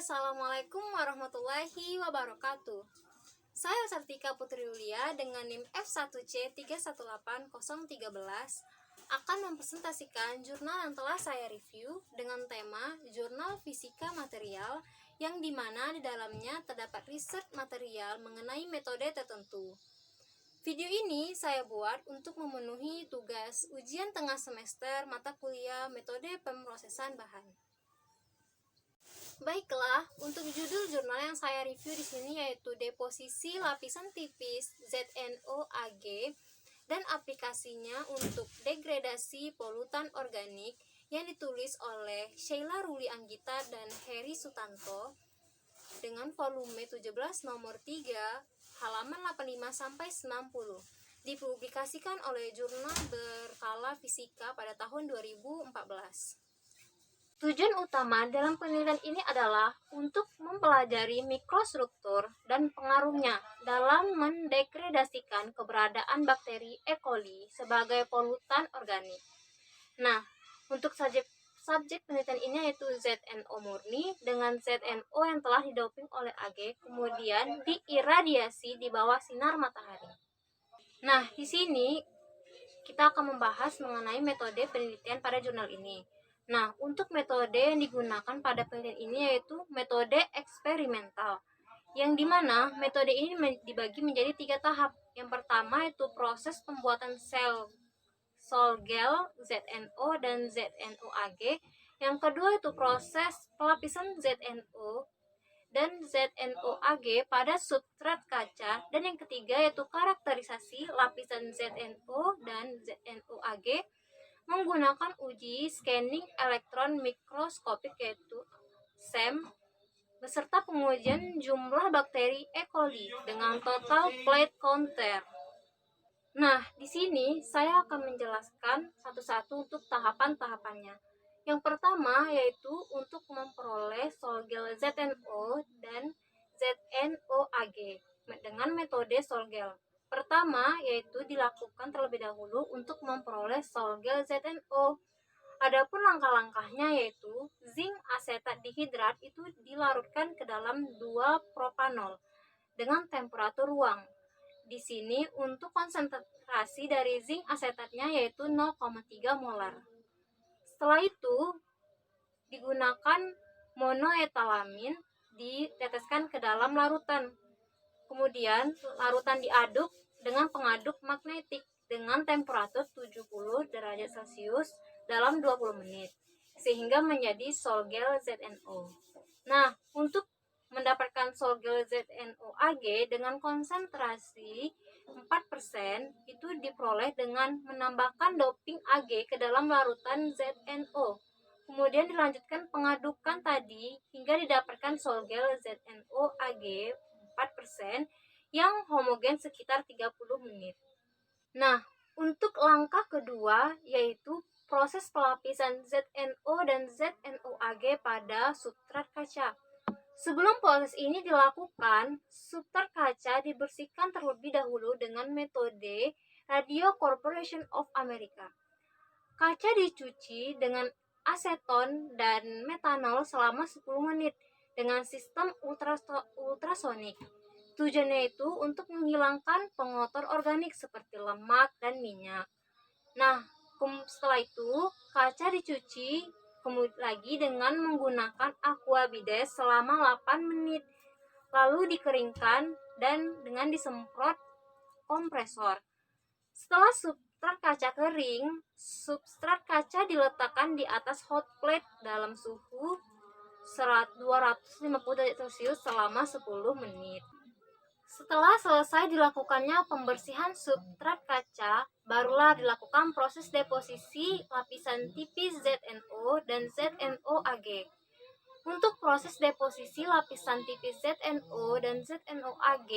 Assalamualaikum warahmatullahi wabarakatuh. Saya Sartika Putri Yulia dengan NIM F1C318013 akan mempresentasikan jurnal yang telah saya review dengan tema Jurnal Fisika Material yang dimana di dalamnya terdapat riset material mengenai metode tertentu. Video ini saya buat untuk memenuhi tugas ujian tengah semester mata kuliah metode pemrosesan bahan. Baiklah, untuk judul jurnal yang saya review di sini yaitu Deposisi Lapisan Tipis ZNO-Ag dan aplikasinya untuk degradasi polutan organik yang ditulis oleh Sheila Ruli Anggita dan Heri Sutanto dengan volume 17 nomor 3 halaman 85 sampai 90. Dipublikasikan oleh Jurnal Berkala Fisika pada tahun 2014. Tujuan utama dalam penelitian ini adalah untuk mempelajari mikrostruktur dan pengaruhnya dalam mendegradasikan keberadaan bakteri E. coli sebagai polutan organik. Nah, untuk subjek penelitian ini yaitu ZNO murni dengan ZNO yang telah didoping oleh Ag kemudian diiradiasi di bawah sinar matahari. Nah, di sini kita akan membahas mengenai metode penelitian pada jurnal ini. Nah, untuk metode yang digunakan pada penelitian ini yaitu metode eksperimental, yang dimana metode ini dibagi menjadi 3 tahap. Yang pertama yaitu proses pembuatan sel Sol-gel ZNO dan ZNO-Ag. Yang kedua itu proses pelapisan ZNO dan ZNO-Ag pada substrat kaca, dan yang ketiga yaitu karakterisasi lapisan ZNO dan ZNO-Ag menggunakan uji scanning elektron mikroskopik yaitu SEM beserta pengujian jumlah bakteri E. coli dengan total plate counter. Nah, di sini saya akan menjelaskan satu-satu untuk tahapan-tahapannya. Yang pertama yaitu untuk memperoleh Sol-gel ZNO dan ZNO-Ag dengan metode Sol-gel. Pertama yaitu dilakukan terlebih dahulu untuk memperoleh Sol-gel ZNO. Adapun langkah-langkahnya yaitu zinc asetat dihidrat itu dilarutkan ke dalam 2-propanol dengan temperatur ruang. Di sini untuk konsentrasi dari zinc asetatnya yaitu 0,3 molar. Setelah itu digunakan monoetalamin diteteskan ke dalam larutan. Kemudian larutan diaduk dengan pengaduk magnetik dengan temperatur 70 derajat Celcius dalam 20 menit sehingga menjadi Sol-gel ZNO. Nah, untuk mendapatkan Sol-gel ZNO-Ag dengan konsentrasi 4% itu diperoleh dengan menambahkan doping Ag ke dalam larutan ZNO. Kemudian dilanjutkan pengadukan tadi hingga didapatkan Sol-gel ZNO-Ag 4% yang homogen sekitar 30 menit. Nah, untuk langkah kedua yaitu proses pelapisan ZNO dan ZNO-Ag pada substrat kaca. Sebelum proses ini dilakukan, substrat kaca dibersihkan terlebih dahulu dengan metode Radio Corporation of America. Kaca dicuci dengan aseton dan metanol selama 10 menit dengan sistem ultrasonik. Tujuannya itu untuk menghilangkan pengotor organik seperti lemak dan minyak. Nah, setelah itu kaca dicuci lagi dengan menggunakan aqua bides selama 8 menit. Lalu dikeringkan dan dengan disemprot kompresor. Setelah substrat kaca kering, substrat kaca diletakkan di atas hot plate dalam suhu 250 derajat Celcius selama 10 menit. Setelah selesai dilakukannya pembersihan substrat kaca, barulah dilakukan proses deposisi lapisan tipis ZNO dan ZNO-Ag. Untuk proses deposisi lapisan tipis ZNO dan ZNO-Ag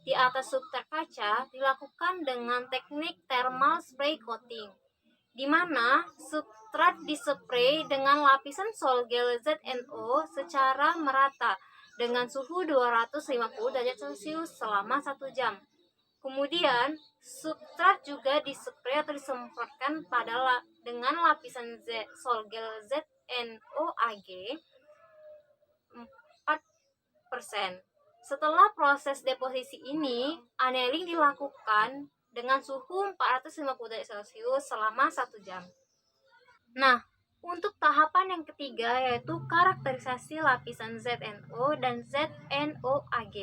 di atas substrat kaca dilakukan dengan teknik thermal spray coating, di mana substrat dispray dengan lapisan Sol-gel ZNO secara merata dengan suhu 250 derajat Celcius selama 1 jam. Kemudian, substrat juga dispray atau disemprotkan dengan lapisan Sol-gel ZNO-Ag Setelah proses deposisi ini, annealing dilakukan dengan suhu 450 derajat Celcius selama 1 jam. Nah, untuk tahapan yang ketiga yaitu karakterisasi lapisan ZNO dan ZNO-Ag.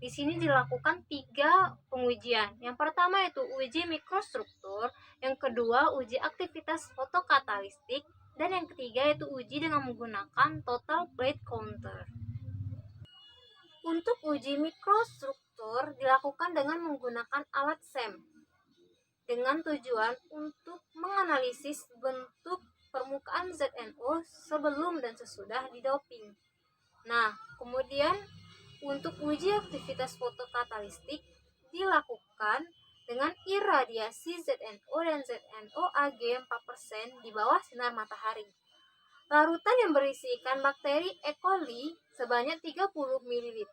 Di sini dilakukan 3 pengujian. Yang pertama yaitu uji mikrostruktur, yang kedua uji aktivitas fotokatalistik, dan yang ketiga yaitu uji dengan menggunakan total plate counter. Untuk uji mikrostruktur dilakukan dengan menggunakan alat SEM dengan tujuan untuk menganalisis bentuk permukaan ZNO sebelum dan sesudah didoping. Nah, kemudian untuk uji aktivitas fotokatalistik dilakukan dengan irradiasi ZNO dan ZNO-Ag 4% di bawah sinar matahari. Larutan yang berisi ikan bakteri E. coli sebanyak 30 ml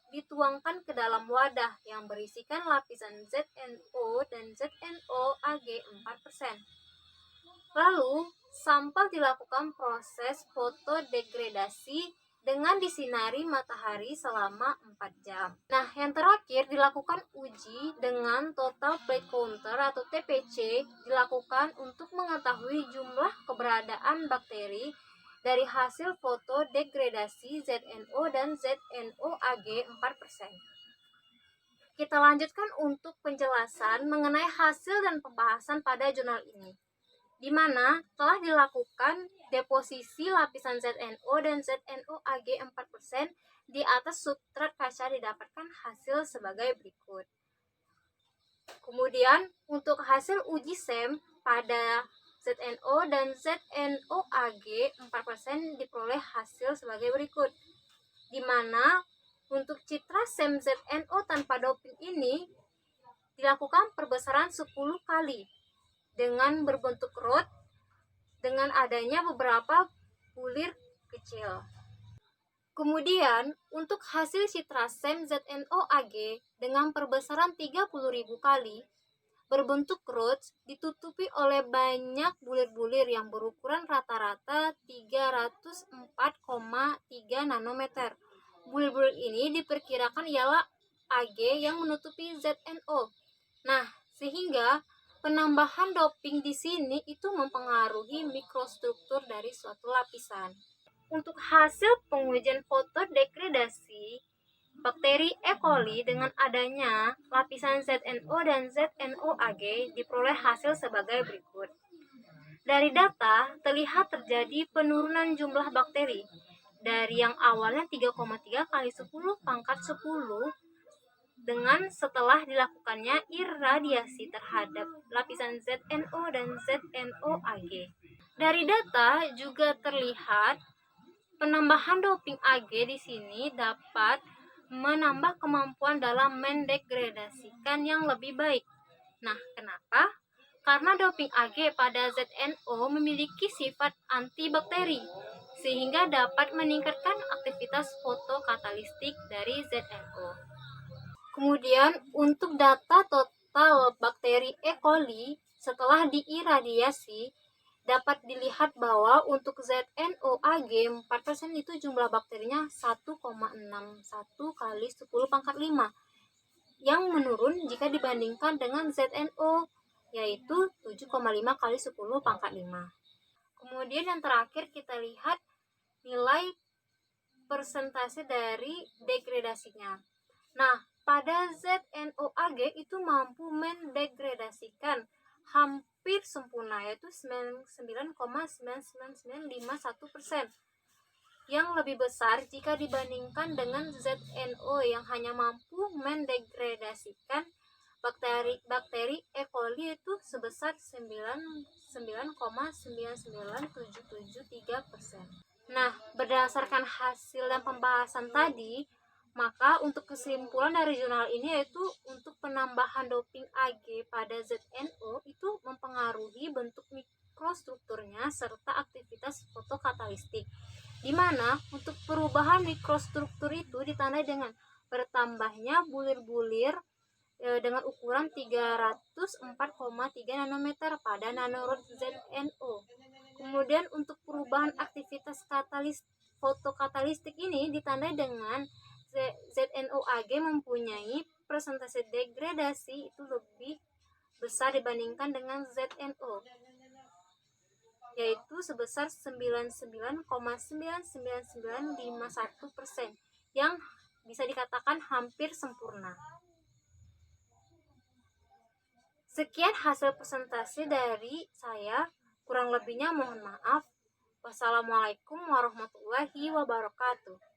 dituangkan ke dalam wadah yang berisikan lapisan ZNO dan ZNO-Ag 4%. Lalu, sampel dilakukan proses fotodegradasi dengan disinari matahari selama 4 jam. Nah, yang terakhir dilakukan uji dengan total plate counter atau TPC dilakukan untuk mengetahui jumlah keberadaan bakteri dari hasil fotodegradasi ZNO dan ZNO-Ag 4%. Kita lanjutkan untuk penjelasan mengenai hasil dan pembahasan pada jurnal ini, di mana telah dilakukan deposisi lapisan ZNO dan ZNO-Ag 4% di atas substrat kaca didapatkan hasil sebagai berikut. Kemudian untuk hasil uji SEM pada ZNO dan ZNO-Ag 4% diperoleh hasil sebagai berikut, di mana untuk citra SEM ZNO tanpa doping ini dilakukan perbesaran 10 kali dengan berbentuk rod dengan adanya beberapa bulir kecil. Kemudian untuk hasil citra SEM ZNO-Ag dengan perbesaran 30.000 kali berbentuk rods ditutupi oleh banyak bulir-bulir yang berukuran rata-rata 304,3 nanometer. Bulir-bulir ini diperkirakan ialah Ag yang menutupi ZNO. Nah, sehingga penambahan doping di sini itu mempengaruhi mikrostruktur dari suatu lapisan. Untuk hasil pengujian fotodegradasi bakteri E. coli dengan adanya lapisan ZNO dan ZNO-Ag diperoleh hasil sebagai berikut. Dari data, terlihat terjadi penurunan jumlah bakteri dari yang awalnya 3,3 kali 10 pangkat 10 dengan setelah dilakukannya irradiasi terhadap lapisan ZNO dan ZNO-Ag. Dari data juga terlihat penambahan doping Ag di sini dapat menambah kemampuan dalam mendegradasikan yang lebih baik. Nah, kenapa? Karena doping Ag pada ZNO memiliki sifat antibakteri, sehingga dapat meningkatkan aktivitas fotokatalistik dari ZNO. Kemudian, untuk data total bakteri E. coli setelah diiradiasi, dapat dilihat bahwa untuk ZNO-Ag 4% itu jumlah bakterinya 1,61 kali 10 pangkat 5 yang menurun jika dibandingkan dengan ZNO yaitu 7,5 kali 10 pangkat 5. Kemudian yang terakhir kita lihat nilai persentase dari degradasinya. Nah, pada ZNO-Ag itu mampu mendegradasikan hampir sempurna yaitu 99,99951%, yang lebih besar jika dibandingkan dengan ZNO yang hanya mampu mendegradasikan bakteri E. coli itu sebesar 99,99773%. Nah, berdasarkan hasil dan pembahasan tadi, maka untuk kesimpulan dari jurnal ini yaitu untuk penambahan doping Ag pada ZNO itu mempengaruhi bentuk mikrostrukturnya serta aktivitas fotokatalistik, di mana untuk perubahan mikrostruktur itu ditandai dengan bertambahnya bulir-bulir dengan ukuran 304,3 nanometer pada nanorod ZNO. Kemudian untuk perubahan aktivitas fotokatalistik ini ditandai dengan ZNO-AG mempunyai persentase degradasi itu lebih besar dibandingkan dengan ZNO, yaitu sebesar 99,99951%, yang bisa dikatakan hampir sempurna. Sekian hasil presentasi dari saya, kurang lebihnya mohon maaf. Wassalamualaikum warahmatullahi wabarakatuh.